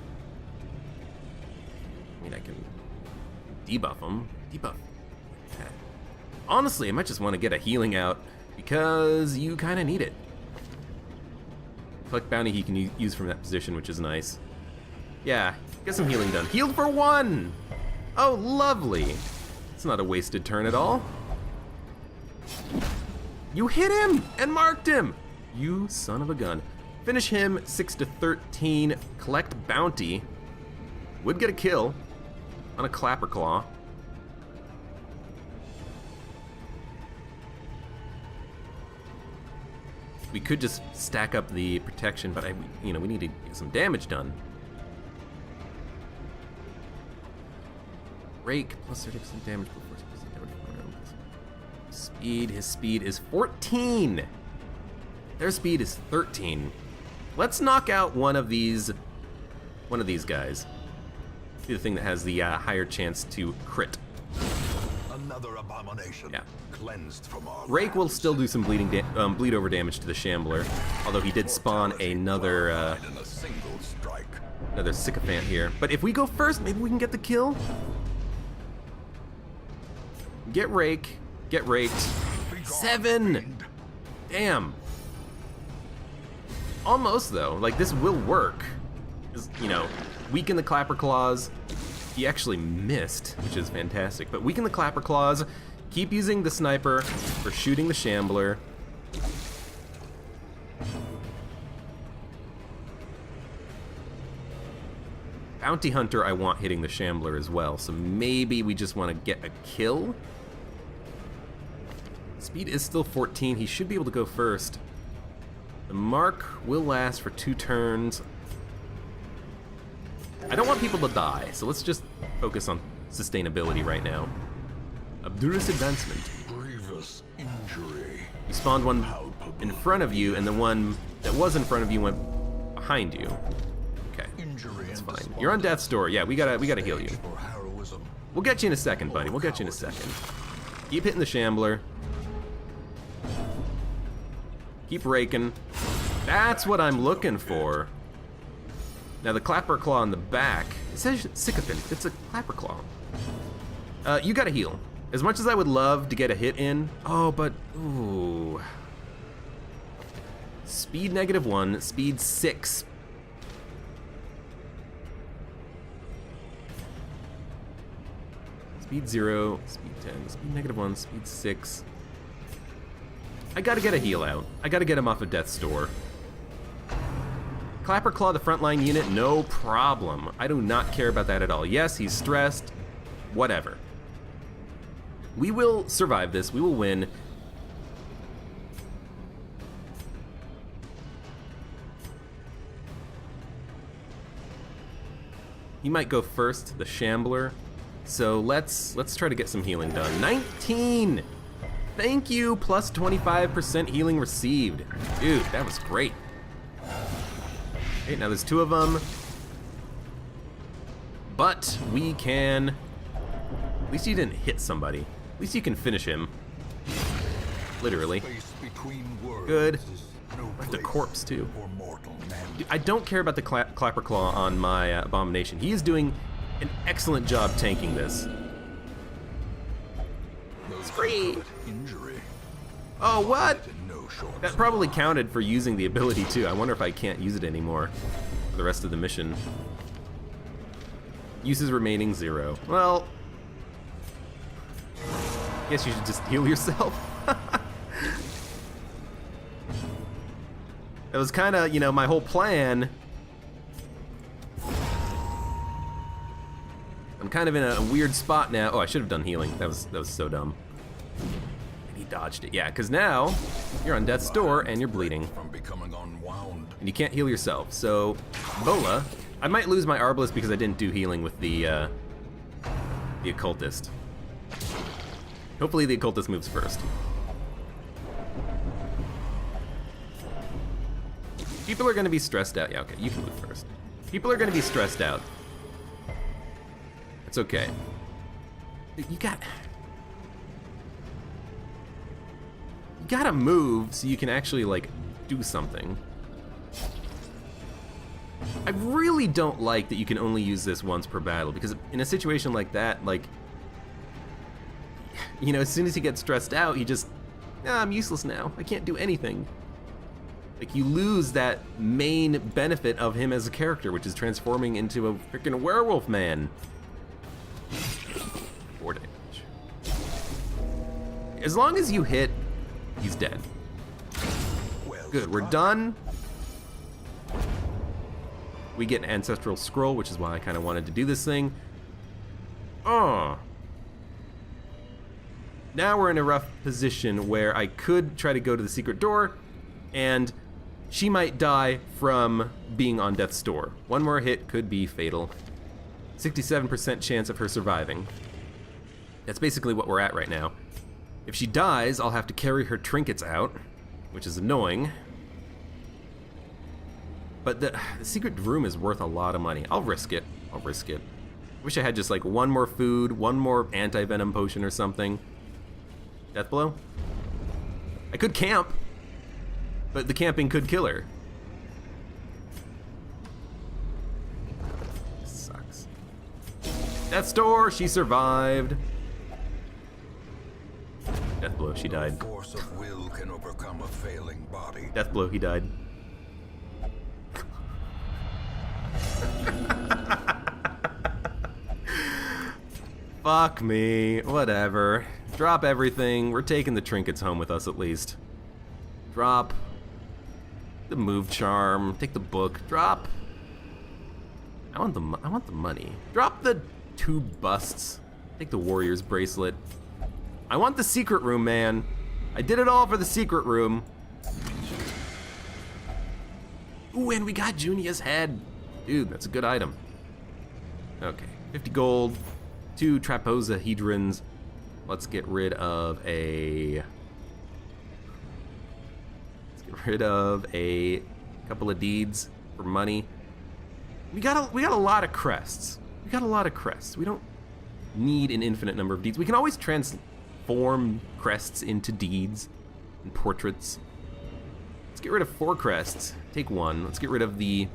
I mean, I can debuff him. Debuff. Honestly, I might just want to get a healing out because you kind of need it. Collect bounty he can use from that position, which is nice. Yeah, get some healing done. Healed for 1! Oh, lovely. It's not a wasted turn at all. You hit him and marked him! You son of a gun. Finish him 6 to 13. Collect bounty. Would get a kill on a Clapper Claw. We could just stack up the protection, but we need to get some damage done. Rake plus 30% damage, plus 40% damage. Speed, his speed is 14. Their speed is 13. Let's knock out one of these guys. Be the thing that has the higher chance to crit. Another abomination. Yeah. Cleansed from our Rake will lands. still do some bleed over damage to the Shambler, although he did spawn another In a single strike. another sycophant here. But if we go first, maybe we can get the kill. Get Rake, get raked. 7. Damn. Almost though. Like this will work. Weaken the Clapper Claws. He actually missed, which is fantastic. But weaken the Clapper Claws. Keep using the sniper for shooting the Shambler. Bounty Hunter I want hitting the Shambler as well, so maybe we just want to get a kill. Speed is still 14, he should be able to go first. The mark will last for 2 turns. I don't want people to die, so let's just focus on sustainability right now. Obdurus Advancement. Grievous injury. You spawned one in front of you, and the one that was in front of you went behind you. Okay, that's fine. You're on death's door. Yeah, we gotta heal you. For heroism. We'll get you in a second, buddy. We'll get you in a second. Keep hitting the Shambler. Keep raking. That's what I'm looking for. Now the Clapper Claw in the back, it says Sycophant. It's a Clapper Claw. You gotta heal. As much as I would love to get a hit in, but ooh. Speed -1, speed 6. Speed 0, speed 10, speed -1, speed 6. I gotta get a heal out. I gotta get him off of Death's Door. Clapper Claw, the frontline unit, no problem. I do not care about that at all. Yes, he's stressed. Whatever. We will survive this. We will win. He might go first, the Shambler. So let's try to get some healing done. 19! Thank you, plus 25% healing received. Dude, that was great. Okay, now there's 2 of them. But we can... At least you didn't hit somebody. At least you can finish him. Literally. Good. Left a corpse, too. Dude, I don't care about the Clapper Claw on my Abomination. He is doing an excellent job tanking this. Scream! Oh, what? That probably counted for using the ability, too. I wonder if I can't use it anymore for the rest of the mission. Uses remaining 0. Well... Guess you should just heal yourself. It was kind of, my whole plan. I'm kind of in a weird spot now. Oh, I should have done healing. That was so dumb. And he dodged it. Yeah, because now you're on death's door and you're bleeding. From becoming unwound. And you can't heal yourself. So, Bola, I might lose my Arbalest because I didn't do healing with the occultist. Hopefully the occultist moves first. People are going to be stressed out. Yeah, okay, you can move first. People are going to be stressed out. It's okay. You gotta move so you can actually, like, do something. I really don't like that you can only use this once per battle, because in a situation like that, like, you know, as soon as he gets stressed out, he just, I'm useless now. I can't do anything. Like, you lose that main benefit of him as a character, which is transforming into a freaking werewolf man. 4 damage. As long as you hit, he's dead. Good, we're done. We get an ancestral scroll, which is why I kind of wanted to do this thing. Oh. Now we're in a rough position where I could try to go to the secret door, and she might die from being on death's door. One more hit could be fatal. 67% chance of her surviving. That's basically what we're at right now. If she dies, I'll have to carry her trinkets out, which is annoying. But the secret room is worth a lot of money. I'll risk it. I'll risk it. Wish I had just like one more food, one more anti-venom potion or something. Death blow? I could camp, but the camping could kill her. Sucks. Death's door, she survived. Death blow, she died. No force of will can overcome a failing body. Death blow, he died. Fuck me, whatever. Drop everything. We're taking the trinkets home with us at least. Drop the move charm. Take the book. Drop. I want the money. Drop the 2 busts. Take the warrior's bracelet. I want the secret room, man. I did it all for the secret room. Ooh, and we got Junia's head. Dude, that's a good item. Okay, 50 gold, 2 trapezohedrons. Let's get rid of a couple of deeds for money. We got a lot of crests. We got a lot of crests. We don't need an infinite number of deeds. We can always transform crests into deeds and portraits. Let's get rid of 4 crests. Take 1. Let's get rid of the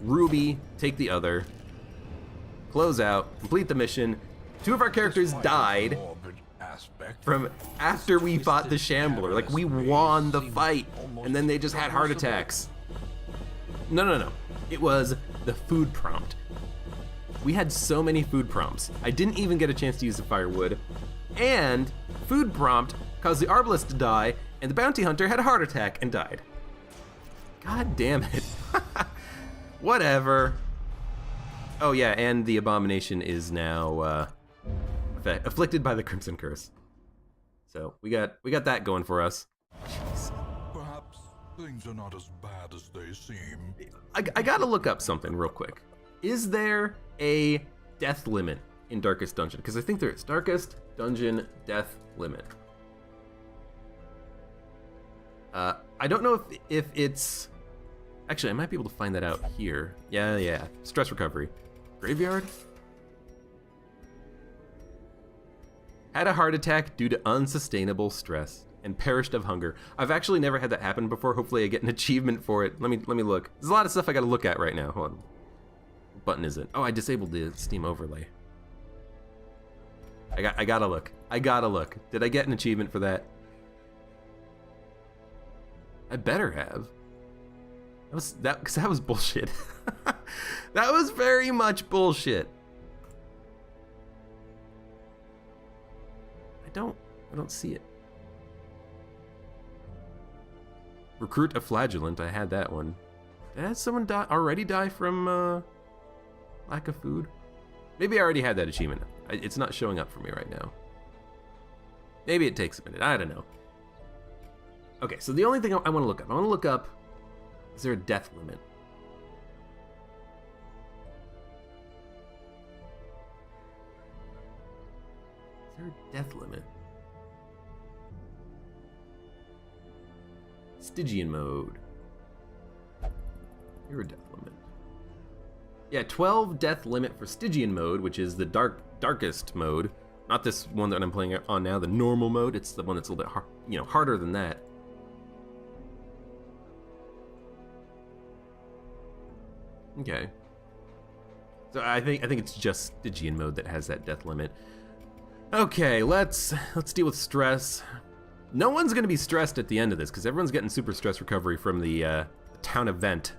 ruby. Take the other. Close out. Complete the mission. 2 of our characters died from after we fought the Shambler. Like, we won the fight, and then they just had heart attacks. No. It was the food prompt. We had so many food prompts. I didn't even get a chance to use the firewood. And food prompt caused the arbalist to die, and the bounty hunter had a heart attack and died. God damn it. Whatever. Oh yeah, and the abomination is now afflicted by the Crimson Curse. So we got that going for us. Jeez. Perhaps things are not as bad as they seem. I gotta look up something real quick. Is there a death limit in Darkest Dungeon? Because I think there is. Darkest Dungeon death limit. I don't know if it's... Actually, I might be able to find that out here. Yeah. Stress recovery. Graveyard? Had a heart attack due to unsustainable stress and perished of hunger. I've actually never had that happen before. Hopefully I get an achievement for it. Let me look. There's a lot of stuff I gotta look at right now. Hold on. What button is it? Oh, I disabled the Steam overlay. I gotta look. Did I get an achievement for that? I better have. Because that was bullshit. That was very much bullshit. I don't see it. Recruit a flagellant. I had that one. Did someone already die from lack of food? Maybe I already had that achievement. It's not showing up for me right now. Maybe it takes a minute. I don't know. Okay, so the only thing I want to look up, is there a death limit? Is there a death limit? Stygian mode. Hero death limit. Yeah, 12 death limit for Stygian mode, which is the darkest mode. Not this one that I'm playing on now, the normal mode. It's the one that's a little bit harder than that. Okay. So I think it's just Stygian mode that has that death limit. Okay, let's deal with stress. No one's gonna be stressed at the end of this because everyone's getting super stress recovery from the town event.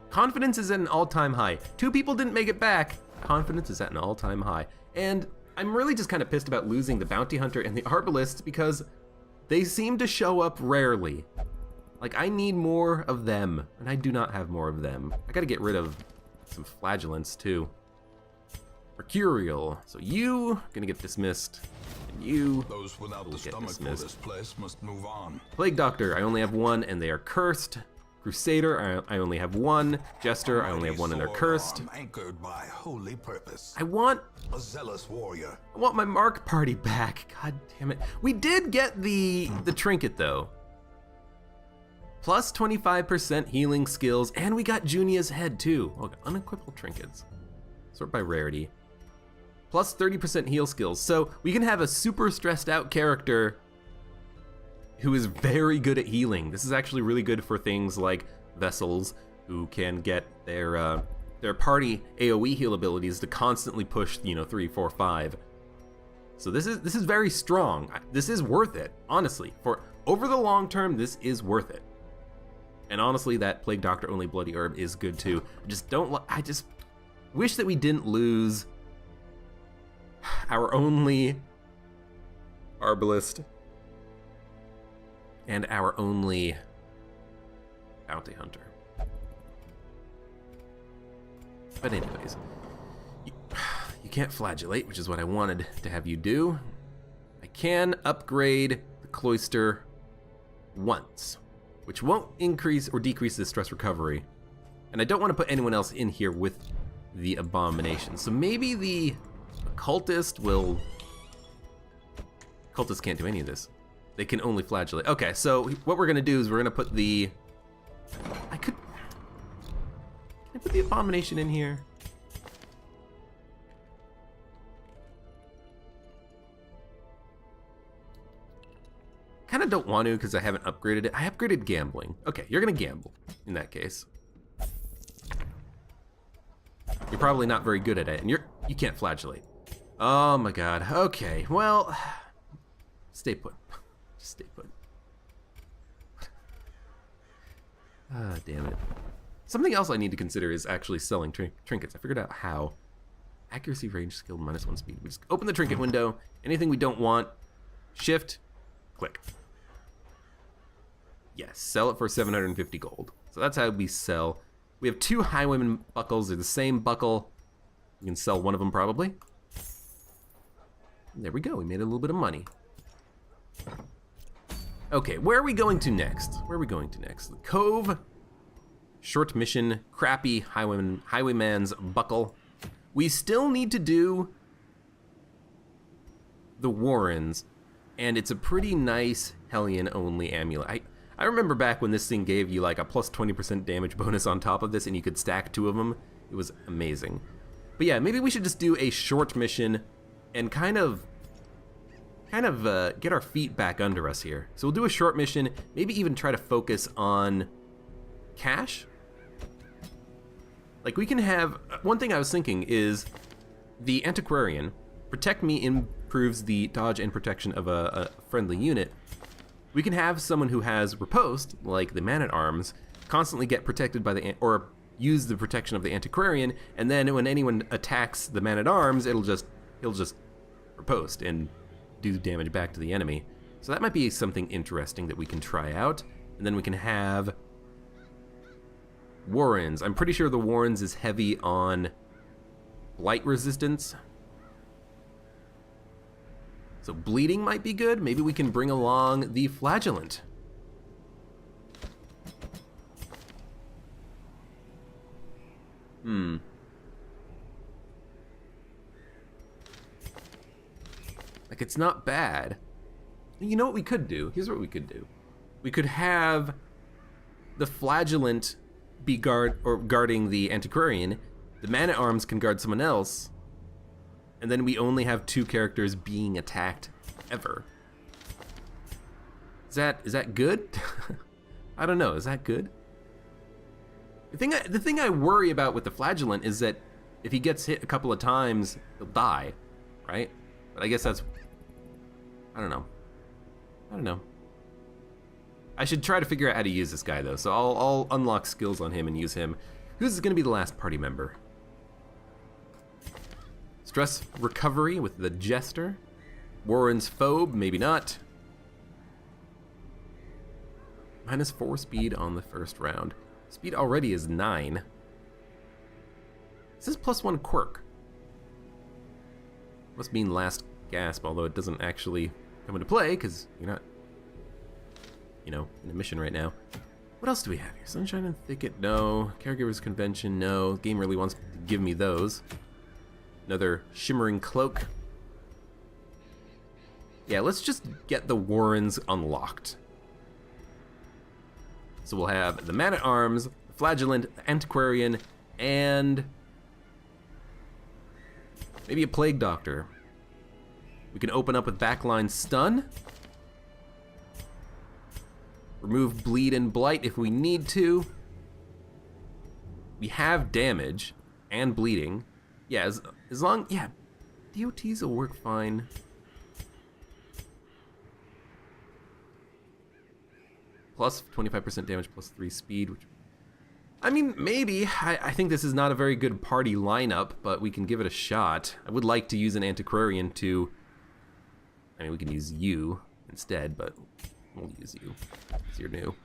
Confidence is at an all-time high. 2 people didn't make it back. Confidence is at an all-time high. And I'm really just kind of pissed about losing the bounty hunter and the arbalist because they seem to show up rarely. Like, I need more of them, and I do not have more of them. I gotta get rid of some flagellants, too. Mercurial. So you gonna get dismissed, and you Those without will the get stomach for dismissed. this place must move on. Plague Doctor, I only have 1, and they are cursed. Crusader, I only have 1. Jester, I only have 1, and they're cursed. Arm anchored by holy purpose. I want A zealous warrior. my Mark party back. God damn it. We did get the trinket, though. Plus 25% healing skills, and we got Junia's head too. Oh, unequipable trinkets. Sort by rarity. Plus 30% heal skills. So we can have a super stressed out character who is very good at healing. This is actually really good for things like vessels who can get their party AoE heal abilities to constantly push, 3, 4, 5. So this is very strong. This is worth it, honestly. For over the long term, this is worth it. And honestly, that Plague Doctor only Bloody Herb is good too. I just wish that we didn't lose our only Arbalist and our only Bounty Hunter. But anyways, you can't flagellate, which is what I wanted to have you do. I can upgrade the Cloister once, which won't increase or decrease the stress recovery. And I don't want to put anyone else in here with the Abomination. So maybe the Occultist will... Occultists can't do any of this. They can only flagellate. Okay, so what we're gonna do is we're gonna put the... Can I put the Abomination in here? Kind of don't want to because I haven't upgraded it. I upgraded gambling. Okay, you're gonna gamble in that case. You're probably not very good at it, and you can't flagellate. Oh my god. Okay, well, stay put. Just stay put. Ah, damn it. Something else I need to consider is actually selling trinkets. I figured out how. Accuracy, range, skill, -1 speed. We just open the trinket window. Anything we don't want, shift, click. Yes, sell it for 750 gold. So that's how we sell. We have 2 Highwayman buckles. They're the same buckle. We can sell one of them probably. There we go. We made a little bit of money. Okay, where are we going to next? Where are we going to next? The Cove. Short mission. Crappy Highwayman's buckle. We still need to do the Warrens, and it's a pretty nice Hellion-only amulet. I remember back when this thing gave you like a plus 20% damage bonus on top of this, and you could stack 2 of them. It was amazing. But yeah, maybe we should just do a short mission and kind of get our feet back under us here. So we'll do a short mission, maybe even try to focus on cash. Like we can have, one thing I was thinking is the Antiquarian, Protect Me improves the dodge and protection of a friendly unit. We can have someone who has Riposte, like the Man-at-Arms, constantly get protected by or use the protection of the Antiquarian, and then when anyone attacks the Man-at-Arms, he'll just riposte and do damage back to the enemy. So that might be something interesting that we can try out. And then we can have Warrens. I'm pretty sure the Warrens is heavy on blight resistance. So bleeding might be good. Maybe we can bring along the Flagellant. Like, it's not bad. You know what we could do? Here's what we could do. We could have the Flagellant be guarding the Antiquarian. The Man-at-Arms can guard someone else. And then we only have 2 characters being attacked ever. Is that good? I don't know. Is that good? The thing I worry about with the Flagellant is that if he gets hit a couple of times, he'll die, right? But I guess that's... I don't know. I should try to figure out how to use this guy, though, so I'll unlock skills on him and use him. Who's going to be the last party member? Stress recovery with the Jester. Warren's Phobe, maybe not. -4 speed on the first round. Speed already is 9. This is +1 quirk. Must mean last gasp, although it doesn't actually come into play because you're not, in a mission right now. What else do we have here? Sunshine and Thicket, no. Caregiver's Convention, no. Game really wants to give me those. Another Shimmering Cloak. Yeah, let's just get the Warrens unlocked. So we'll have the Man-at-Arms, the Flagellant, the Antiquarian, and maybe a Plague Doctor. We can open up with backline Stun. Remove Bleed and Blight if we need to. We have damage and bleeding. Yeah, as long, yeah, DOTs will work fine. Plus 25% damage, plus 3 speed, which, I mean, maybe. I think this is not a very good party lineup, but we can give it a shot. I would like to use an Antiquarian to, I mean, we can use you instead, but we'll use you, because you're new.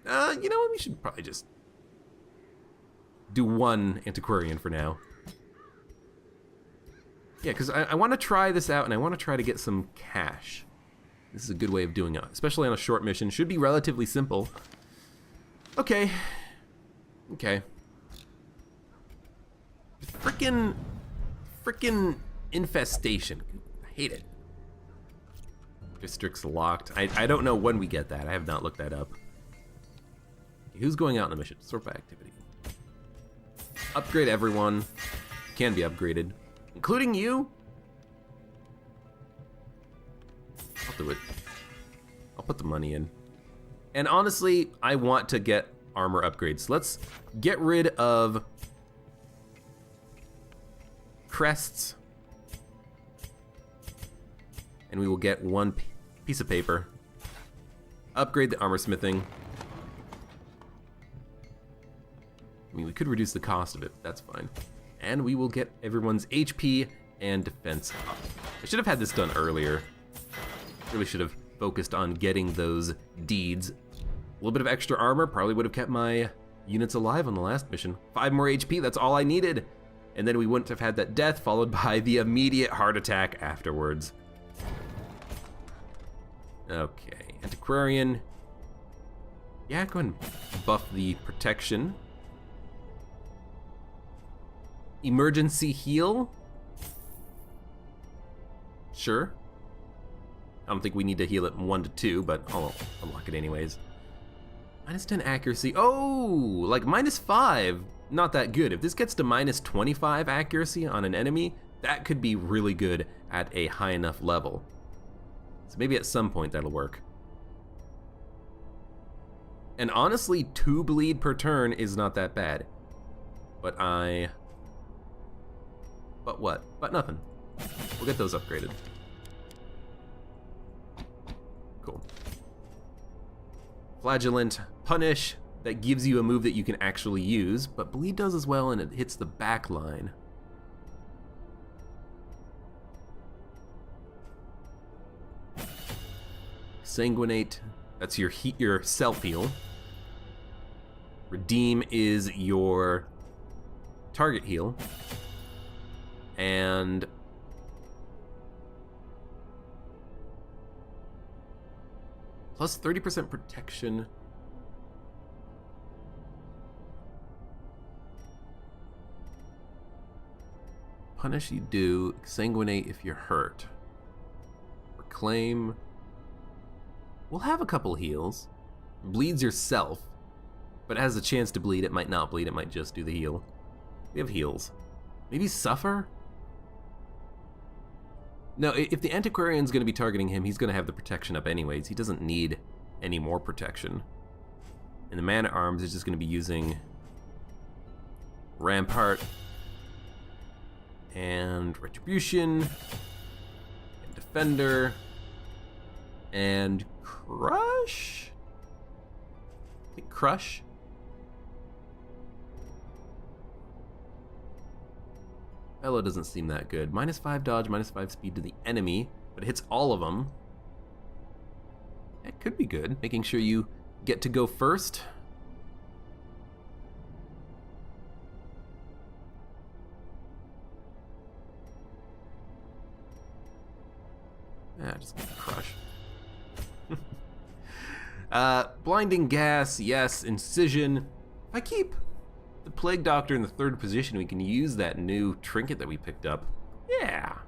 You know what, we should probably just do 1 Antiquarian for now. Yeah, because I want to try this out, and I want to try to get some cash. This is a good way of doing it, especially on a short mission. Should be relatively simple. Okay. Frickin' infestation. I hate it. District's locked. I don't know when we get that. I have not looked that up. Okay, who's going out on the mission? Sort by activity. Upgrade everyone. Can be upgraded. Including you? I'll do it. I'll put the money in. And honestly, I want to get armor upgrades. Let's get rid of crests. And we will get 1 piece of paper. Upgrade the armor smithing. I mean, we could reduce the cost of it. That's fine. And we will get everyone's HP and defense up. I should have had this done earlier. Really should have focused on getting those deeds. A little bit of extra armor probably would have kept my units alive on the last mission. 5 more HP, that's all I needed. And then we wouldn't have had that death followed by the immediate heart attack afterwards. Okay, Antiquarian. Yeah, go ahead and buff the protection. Emergency heal? Sure. I don't think we need to heal it 1 to 2, but I'll unlock it anyways. -10 accuracy. Oh, like -5. Not that good. If this gets to -25 accuracy on an enemy, that could be really good at a high enough level. So maybe at some point that'll work. And honestly, 2 bleed per turn is not that bad. But what? But nothing. We'll get those upgraded. Cool. Flagellant, Punish, that gives you a move that you can actually use, but Bleed does as well and it hits the back line. Sanguinate, that's your self-heal. Redeem is your target heal. And plus 30% protection. Punish you do, sanguinate if you're hurt. Reclaim. We'll have a couple heals. Bleeds yourself, but has a chance to bleed. It might not bleed, it might just do the heal. We have heals. Maybe Suffer? No, if the Antiquarian's gonna be targeting him, he's gonna have the protection up anyways. He doesn't need any more protection. And the Man-at-Arms is just gonna be using Rampart and Retribution and Defender and Crush? I think Crush? Bellow doesn't seem that good. -5 dodge, -5 speed to the enemy, but it hits all of them. That could be good, making sure you get to go first. Just gonna Crush. Blinding Gas, yes. Incision. If I keep the Plague Doctor in the 3rd position, we can use that new trinket that we picked up. Yeah.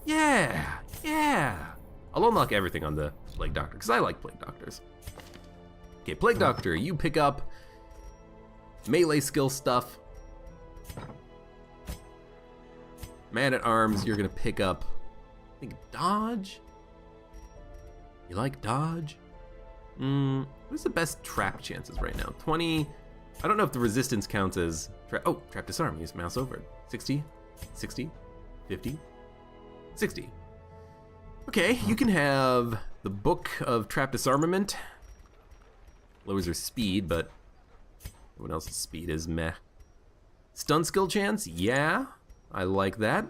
Yeah. Yeah. I'll unlock everything on the Plague Doctor, because I like Plague Doctors. Okay, Plague Doctor, you pick up melee skill stuff. Man-at-Arms, you're gonna pick up, I think, Dodge? You like Dodge? What's the best trap chances right now? 20. I don't know if the resistance counts as trap disarm. Use mouse over it. 60, 60, 50, 60. Okay, you can have the Book of Trap Disarmament. Lowers your speed, but everyone else's speed is meh. Stun skill chance, yeah, I like that.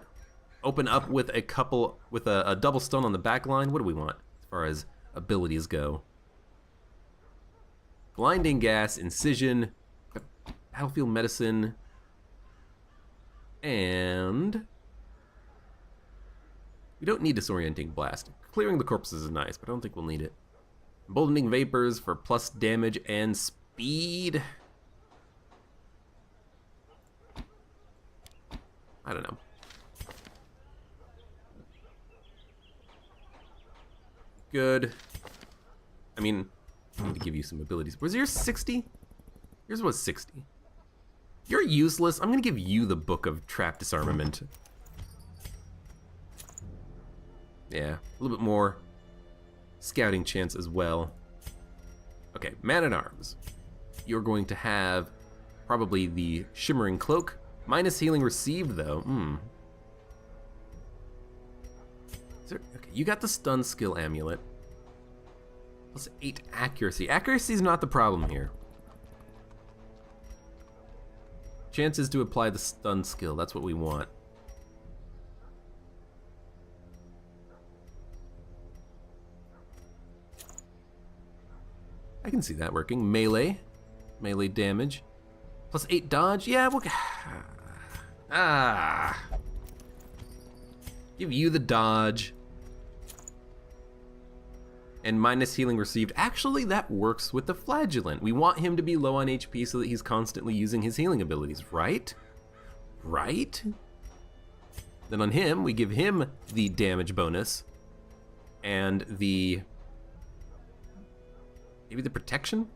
Open up with a double stun on the back line. What do we want as far as abilities go? Blinding Gas, Incision, Battlefield Medicine, and we don't need Disorienting Blast. Clearing the corpses is nice, but I don't think we'll need it. Emboldening Vapors for plus damage and speed. I don't know. Good. I mean, I need to give you some abilities. Was yours 60? Yours was 60. You're useless. I'm gonna give you the Book of Trap Disarmament. Yeah, a little bit more scouting chance as well. Okay, Man-at-Arms. You're going to have probably the Shimmering Cloak. Minus healing received, though. Okay, you got the Stun Skill Amulet. Plus 8 accuracy. Accuracy is not the problem here. Chances to apply the Stun Skill. That's what we want. I can see that working. Melee. Melee damage. Plus 8 dodge. Yeah, we'll... Give you the dodge. And minus healing received. Actually, that works with the Flagellant. We want him to be low on HP so that he's constantly using his healing abilities, right? Right? Then on him, we give him the damage bonus. And the... maybe the protection?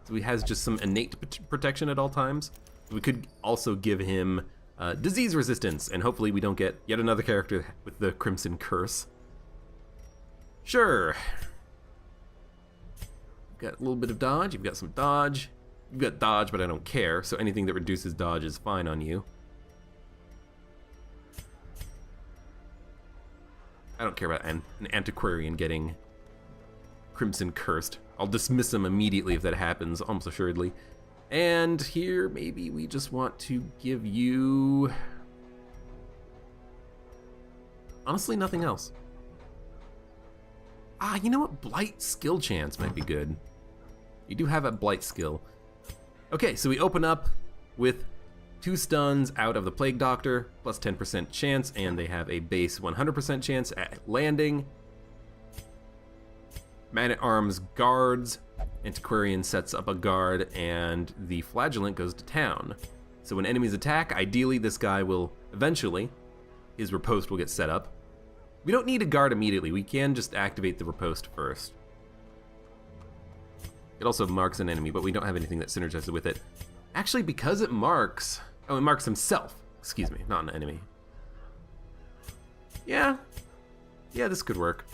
So he has just some innate protection at all times. We could also give him disease resistance, and hopefully we don't get yet another character with the Crimson Curse. Sure. Got a little bit of dodge, you've got some dodge. You've got dodge, but I don't care, so anything that reduces dodge is fine on you. I don't care about an Antiquarian getting Crimson Cursed. I'll dismiss him immediately if that happens, almost assuredly. And here, maybe we just want to give you... honestly, nothing else. You know what? Blight skill chance might be good. You do have a Blight skill. Okay, so we open up with 2 stuns out of the Plague Doctor, plus 10% chance, and they have a base 100% chance at landing. Man-at-Arms guards. Antiquarian sets up a guard, and the Flagellant goes to town. So when enemies attack, ideally this guy will eventually, his riposte will get set up. We don't need a guard immediately, we can just activate the riposte first. It also marks an enemy, but we don't have anything that synergizes with it. Actually, because it marks... Oh, it marks himself. Excuse me, not an enemy. Yeah. Yeah, this could work.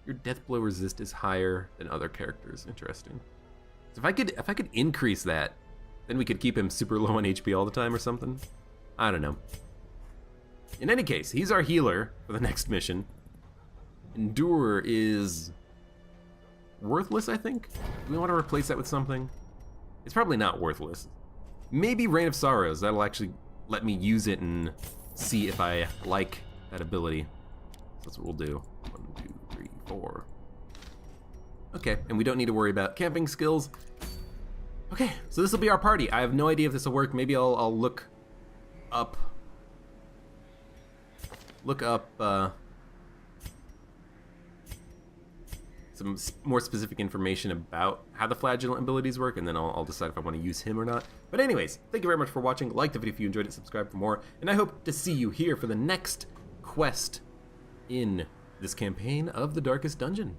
Your death blow resist is higher than other characters. Interesting. So if I could increase that, then we could keep him super low on HP all the time or something. I don't know. In any case, he's our healer for the next mission. Endure is worthless, I think. Do we want to replace that with something? It's probably not worthless. Maybe Reign of Sorrows. That'll actually let me use it and see if I like that ability. So that's what we'll do. 1, 2, 3, 4. Okay, and we don't need to worry about camping skills. Okay, so this will be our party. I have no idea if this will work. Maybe I'll look up some more specific information about how the flagellant abilities work, and then I'll decide if I want to use him or not. But anyways, thank you very much for watching. Like the video if you enjoyed it, subscribe for more, and I hope to see you here for the next quest in this campaign of the Darkest Dungeon.